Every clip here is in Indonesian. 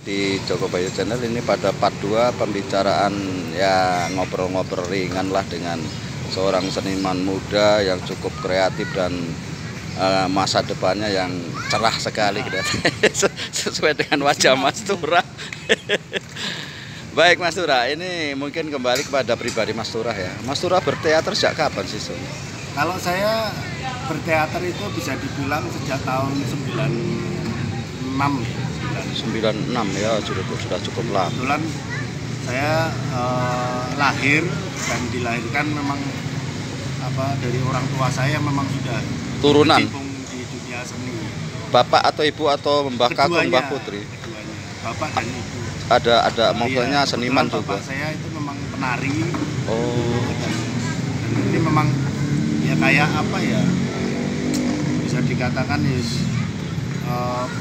Di Joko Bayu Channel ini pada part 2 pembicaraan ya ngobrol-ngobrol ringan lah dengan seorang seniman muda yang cukup kreatif dan masa depannya yang cerah sekali sesuai dengan wajah Mas Turah. Baik Mas Turah, ini mungkin kembali kepada pribadi Mas Turah ya. Mas Turah berteater sejak kapan sih? Kalau saya berteater itu bisa dibilang sejak tahun 96 ya, sudah cukup lama. Kebetulan saya lahir dan dilahirkan memang dari orang tua saya memang sudah turunan di dunia seni. Bapak atau ibu atau Mbah Kakung, Mbah Putri? Keduanya, bapak dan ibu. Ada modelnya seniman juga. Bapak saya itu memang penari. Oh. Dan ini memang ya kayak apa ya? Bisa dikatakan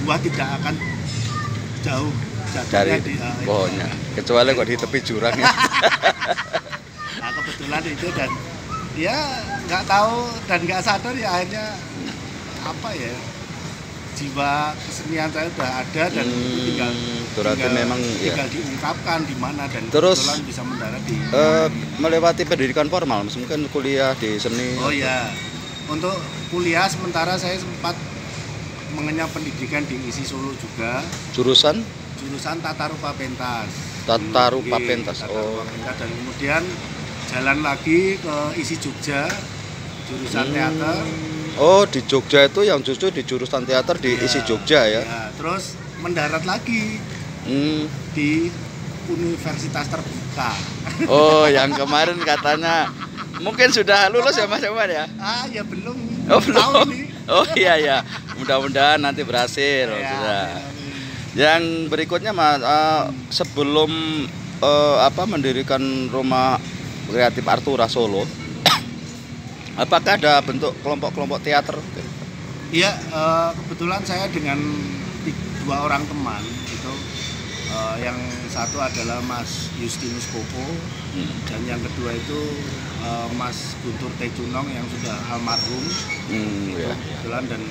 buah tidak akan jauh dari pohonnya, kecuali kok di tepi jurang ya. Nah, kebetulan itu dan ya nggak tahu dan nggak sadar ya akhirnya jiwa kesenian saya udah ada dan itu tinggal diungkapkan di mana dan terus kebetulan bisa mendarat di melewati pendidikan formal, mungkin kuliah di seni. Oh ya, untuk kuliah sementara saya sempat mengenyam pendidikan di ISI Solo juga. Jurusan Tata Rupa Pentas. Tata Rupa Pentas. Dan kemudian jalan lagi ke ISI Jogja, jurusan teater. Oh, di Jogja itu yang justru di jurusan teater di ISI Jogja ya. Terus mendarat lagi di Universitas Terbuka. Oh, yang kemarin katanya mungkin sudah lulus ya Mas Ewan ya? Ya belum. Oh, belum. Oh iya. Mudah-mudahan nanti berhasil. Sudah. Yang berikutnya Mas, sebelum mendirikan rumah kreatif Artura Solo, apakah ada bentuk kelompok-kelompok teater? Iya, kebetulan saya dengan dua orang teman itu, yang satu adalah Mas Justinus Koko dan yang kedua itu Mas Guntur Tejunong yang sudah almarhum. Kebetulan dan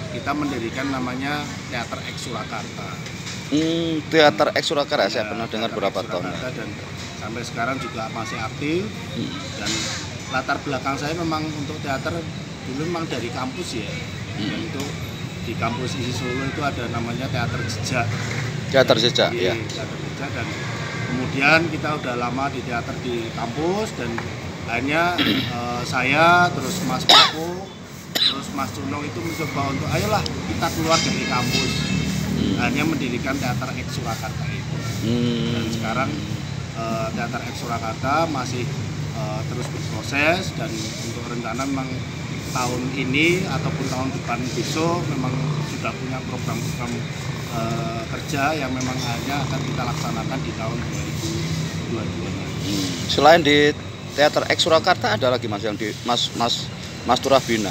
kita mendirikan namanya Teater X Surakarta. Teater X Surakarta saya pernah dengar beberapa tahun. Dan sampai sekarang juga masih aktif. Dan latar belakang saya memang untuk teater dulu memang dari kampus ya. Dan itu di kampus ISI Solo itu ada namanya Teater Jejak. Teater Jejak, ya. Teater Jejak, dan kemudian kita udah lama di teater di kampus dan akhirnya saya terus Mas Koko terus Mas Cunong itu mencoba untuk ayolah kita keluar dari kampus. Akhirnya mendirikan Teater X Surakarta itu. Dan sekarang Teater X Surakarta masih terus berproses dan untuk rencana memang tahun ini ataupun tahun depan besok memang sudah punya program-program kerja yang memang hanya akan kita laksanakan di tahun 2022. Selain di Teater X Surakarta ada lagi Mas yang di Mas Turah bina?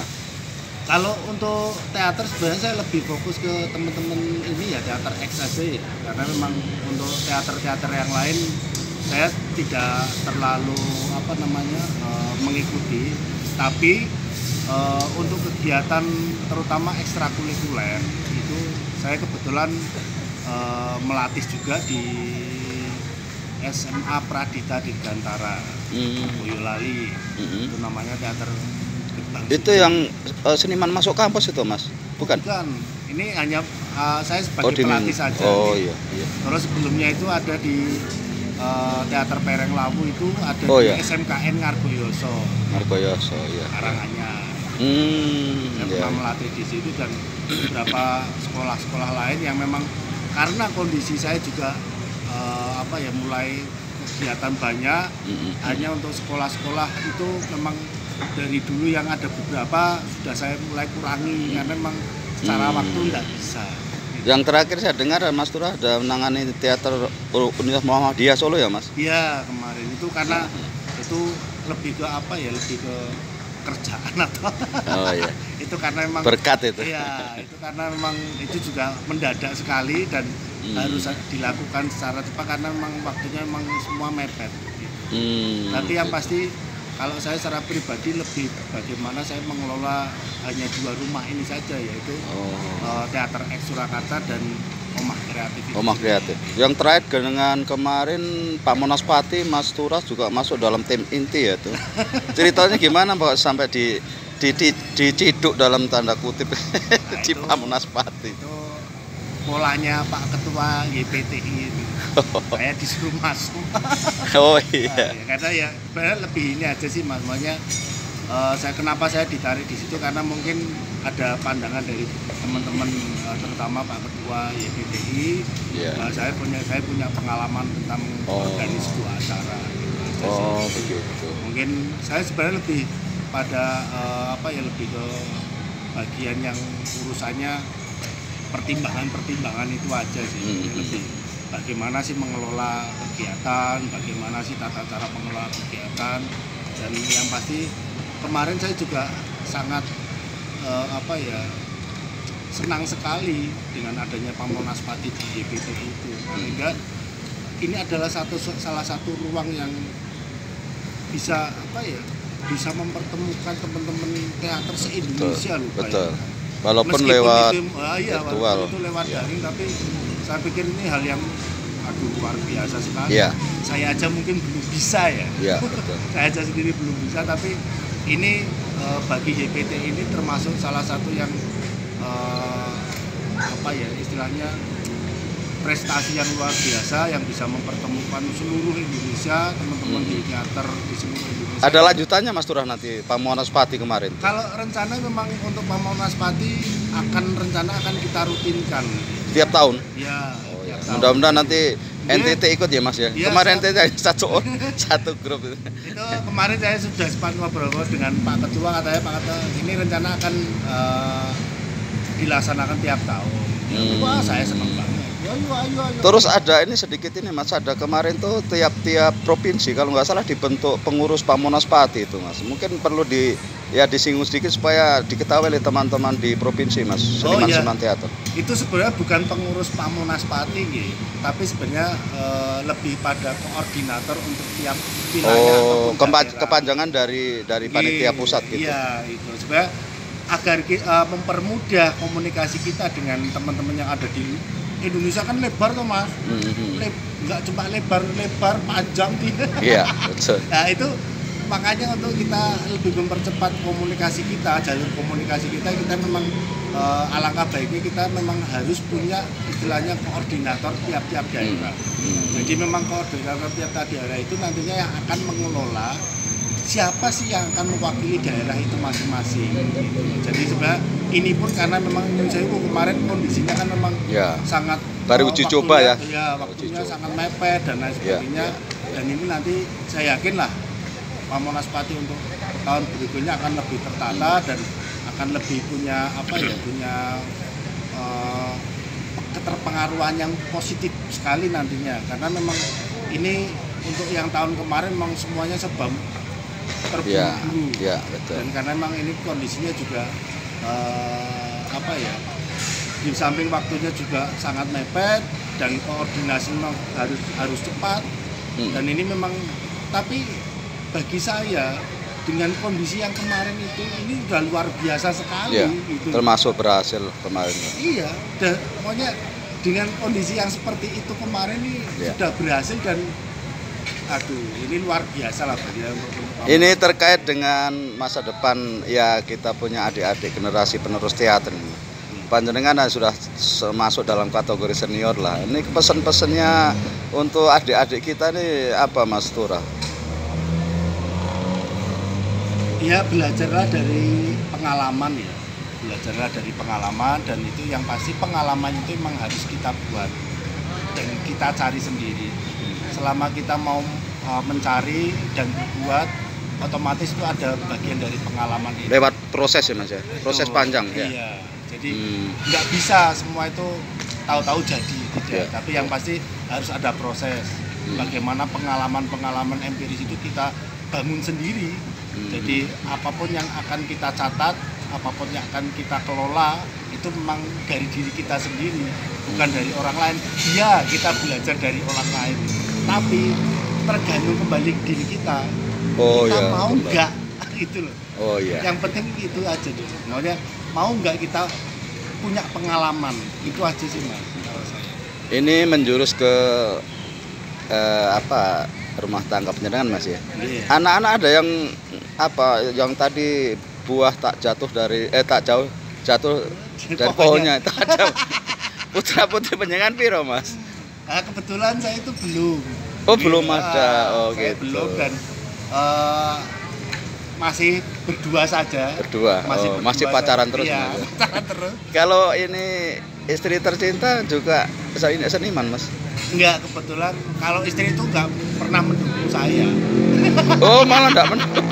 Kalau untuk teater sebenarnya saya lebih fokus ke teman-teman ini ya Teater X aja ya. Karena memang untuk teater-teater yang lain saya tidak terlalu mengikuti, tapi untuk kegiatan terutama ekstrakurikuler itu saya kebetulan melatih juga di SMA Pradita Dirgantara Boyolali. Itu namanya teater Getang. Itu yang seniman masuk kampus itu Mas? Bukan? Bukan, ini hanya saya sebagai pelatih saja. Iya. Terus sebelumnya itu ada di Teater Pereng Lawu itu ada di SMKN Ngargoyoso, ya. Karanganyar. Saya pernah melatih di situ dan beberapa sekolah-sekolah lain yang memang karena kondisi saya juga mulai kegiatan banyak, hanya untuk sekolah-sekolah itu memang dari dulu yang ada beberapa sudah saya mulai kurangi karena memang secara waktu tidak bisa. Yang terakhir saya dengar Mas Turah ada menangani teater Universitas Muhammadiyah Solo ya Mas? Iya, kemarin itu karena itu lebih ke lebih ke kerjaan atau itu karena memang berkat itu. Iya, itu karena memang itu juga mendadak sekali dan harus dilakukan secara cepat karena memang waktunya memang semua mepet gitu. Tapi yang pasti kalau saya secara pribadi lebih bagaimana saya mengelola hanya dua rumah ini saja, yaitu Teater X Surakarta dan Omah Kreatif. Omah Kreatif. Yang terakhir dengan kemarin Pak Monaspati, Mas Turas juga masuk dalam tim inti ya tuh. Ceritanya gimana Pak sampai diciduk dalam tanda kutip di Pak Monaspati? Itu polanya Pak Ketua YPTI itu. Saya disuruh masuk. Oh iya. Karena ya sebenarnya lebih ini aja sih Mas, makanya kenapa saya ditarik di situ karena mungkin ada pandangan dari teman-teman terutama Pak Ketua YPTI. Yeah. Saya punya pengalaman tentang organis sebuah acara gitu aja sih. Oh begitu. Mungkin saya sebenarnya lebih pada lebih ke bagian yang urusannya pertimbangan itu aja sih. Lebih bagaimana sih mengelola kegiatan, bagaimana sih tata cara mengelola kegiatan, dan yang pasti kemarin saya juga sangat senang sekali dengan adanya Pak Monaspati di YPT itu, sehingga ini adalah salah satu ruang yang bisa bisa mempertemukan teman-teman teater se-Indonesia loh. Betul. Walaupun meskipun lewat walaupun itu lewat daring, tapi saya pikir ini hal yang luar biasa sekali. Yeah. Saya aja mungkin belum bisa ya. Yeah, betul. Saya aja sendiri belum bisa, tapi ini bagi YPT ini termasuk salah satu yang istilahnya prestasi yang luar biasa yang bisa mempertemukan seluruh Indonesia, teman-teman di teater di seluruh Indonesia. Ada lanjutannya Mas Turah nanti Pak Monaspati kemarin? Kalau rencana memang untuk Pak Monaspati akan kita rutinkan. Tiap tahun? Ya. Oh, ya. Mudah-mudahan nanti NTT ikut ya Mas ya? Kemarin NTT satu grup itu. Itu kemarin saya sudah sempat ngobrol dengan Pak Ketua, katanya Pak Ketua ini rencana akan dilaksanakan tiap tahun. Wah, saya senang banget. Ayo. Terus ada ini sedikit ini Mas, ada kemarin tuh tiap provinsi kalau nggak salah dibentuk pengurus Pak Monaspati itu Mas. Mungkin perlu disinggung sedikit supaya diketahui oleh teman-teman di provinsi Mas, seniman-seniman teater. Itu sebenarnya bukan pengurus Pak Monaspati gitu, tapi sebenarnya lebih pada koordinator untuk tiap wilayah. Kepanjangan dari panitia pusat gitu. Iya, itu sebenarnya agar mempermudah komunikasi kita dengan teman-teman yang ada di Indonesia kan lebar tuh Mas, nggak cuma lebar panjang dia. Iya, betul. Nah itu makanya untuk kita lebih mempercepat komunikasi kita, jalur komunikasi kita memang alangkah baiknya kita memang harus punya istilahnya koordinator tiap-tiap daerah. Jadi memang koordinator tiap-tiap daerah itu nantinya yang akan mengelola siapa sih yang akan mewakili daerah itu masing-masing gitu. Jadi sebenarnya ini pun karena memang Indonesia itu kemarin kondisinya kan memang sangat baru uji coba ya. Iya, waktunya sangat mepet dan lain sebagainya. Dan ini nanti saya yakin lah Pak Monaspati untuk tahun berikutnya akan lebih tertata dan akan lebih punya keterpengaruhan yang positif sekali nantinya, karena memang ini untuk yang tahun kemarin memang semuanya sebab terburu-buru dan karena memang ini kondisinya juga di samping waktunya juga sangat mepet dan koordinasi memang harus cepat dan ini memang, tapi bagi saya dengan kondisi yang kemarin itu ini udah luar biasa sekali gitu. Termasuk berhasil kemarin. Iya, pokoknya dengan kondisi yang seperti itu kemarin ini sudah berhasil dan ini luar biasa lah bagi ini terkait dengan masa depan ya, kita punya adik-adik generasi penerus teater ini. Panjenengan sudah masuk dalam kategori senior lah. Ini pesan-pesannya untuk adik-adik kita ini apa Mas Turah? Ya belajarlah dari pengalaman ya. Belajarlah dari pengalaman dan itu yang pasti pengalaman itu memang harus kita buat dan kita cari sendiri. Selama kita mau mencari dan berbuat, otomatis itu ada bagian dari pengalaman itu. Lewat proses ya Mas ya, proses panjang ya. Iya, jadi nggak bisa semua itu tahu-tahu jadi, tidak. Tapi yang pasti harus ada proses. Bagaimana pengalaman-pengalaman empiris itu kita bangun sendiri. Jadi apapun yang akan kita catat, apapun yang akan kita kelola, itu memang dari diri kita sendiri, bukan dari orang lain. Iya, kita belajar dari orang lain, tapi tergantung kembali diri kita. Kita mau nggak itu loh. Yang penting itu aja dulu. Maunya mau nggak kita punya pengalaman, itu aja sih Mas. Ini menjurus ke apa, rumah tangga penyerangan Mas ya. Iya. Anak-anak ada yang apa, yang tadi buah tak jatuh dari tak jauh jatuh dari pohonnya itu ada putra putri penyerangan piro Mas? Kebetulan saya itu belum. Oh belum ada. Oh saya gitu. belum, dan masih berdua saja. Berdua. Masih pacaran terus. Iya, Mas. pacaran terus. Kalau ini istri tercinta juga seniman Mas? Enggak, kebetulan kalau istri itu enggak pernah mendukung saya. Oh malah enggak mendukung.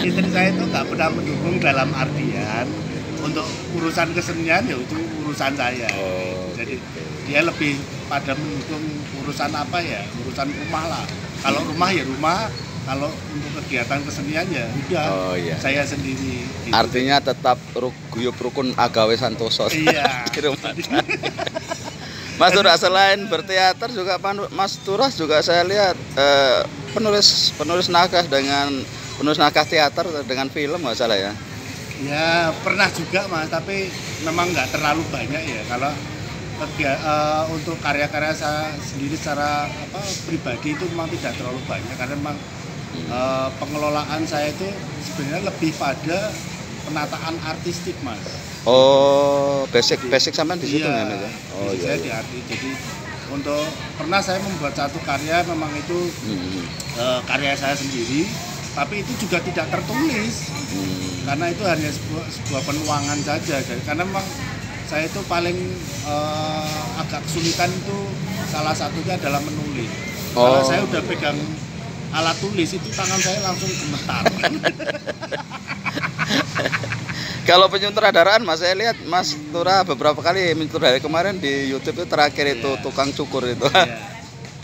Istri saya itu enggak pernah mendukung dalam artian untuk urusan kesenian, ya itu urusan saya. Oh, jadi gitu. dia lebih pada mendukung urusan apa ya, urusan rumah lah. Kalau rumah ya rumah, kalau untuk kegiatan kesenian ya udah iya. saya sendiri. Gitu. Artinya tetap guyup rukun agawe santoso. Iya. Di rumah. Mas Turah selain berteater juga Mas Turah juga saya lihat penulis naskah teater dengan film nggak salah ya? Ya pernah juga Mas, tapi memang nggak terlalu banyak ya. Kalau untuk karya-karya saya sendiri secara pribadi itu memang tidak terlalu banyak, karena memang pengelolaan saya itu sebenarnya lebih pada penataan artistik Mas. Oh, basic sampean di situ ya, Mas? Oh iya. Saya di arti. Jadi untuk pernah saya membuat satu karya, memang itu karya saya sendiri, tapi itu juga tidak tertulis. Karena itu hanya sebuah penuangan saja. Karena memang saya itu paling agak kesulitan itu salah satunya adalah menulis. Kalau saya udah pegang alat tulis itu tangan saya langsung gemetar. Kalau penyutradaraan Mas, saya lihat Mas Turah beberapa kali menyutradarai kemarin di YouTube itu terakhir itu tukang cukur itu.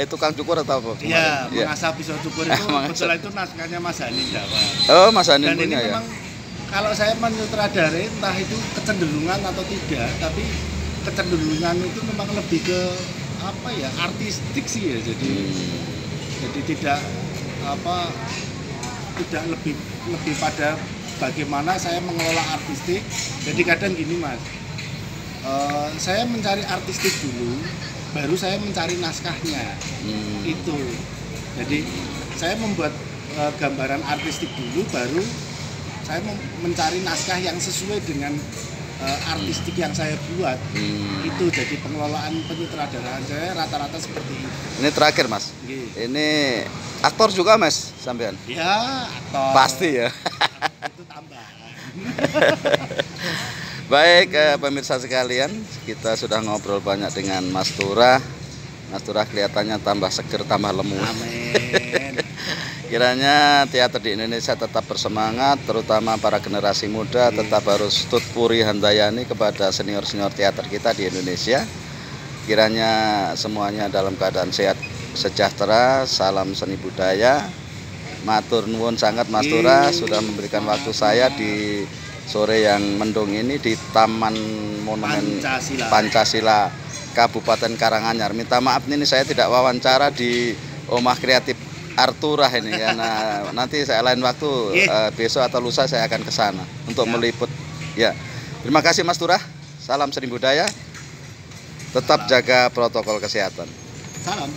Tukang cukur atau apa? Iya, mengasah pisau cukur itu kebetulan itu naskahnya Mas Hanin Jawa. Oh, Mas Hanin dan punya ini ya. Memang kalau saya menyutradarai entah itu kecenderungan atau tidak, tapi kecenderungan itu memang lebih ke apa ya, artistik sih ya. Jadi tidak lebih pada bagaimana saya mengelola artistik. Jadi kadang gini Mas, saya mencari artistik dulu, baru saya mencari naskahnya. Itu. Jadi saya membuat gambaran artistik dulu, baru saya mencari naskah yang sesuai dengan artistik yang saya buat. Itu jadi pengelolaan penyutradaraan saya rata-rata seperti itu. Ini terakhir Mas. Ini aktor juga Mas sampean? Ya, aktor. Pasti ya. Itu tambahan. Baik pemirsa sekalian, kita sudah ngobrol banyak dengan Mas Turah. Mas Turah kelihatannya tambah seger, tambah lemu. Amin. Kiranya teater di Indonesia tetap bersemangat, terutama para generasi muda tetap harus tutpuri handayani kepada senior-senior teater kita di Indonesia. Kiranya semuanya dalam keadaan sehat sejahtera. Salam seni budaya. Matur nuwun sangat Mas Turah sudah memberikan waktu saya di sore yang mendung ini di Taman Monumen Pancasila Kabupaten Karanganyar. Minta maaf ini saya tidak wawancara di Omah Kreatif Arturah ini karena nanti saya lain waktu besok atau lusa saya akan ke sana untuk meliput. Ya. Terima kasih Mas Turah. Salam seni budaya. Tetap jaga protokol kesehatan. Salam.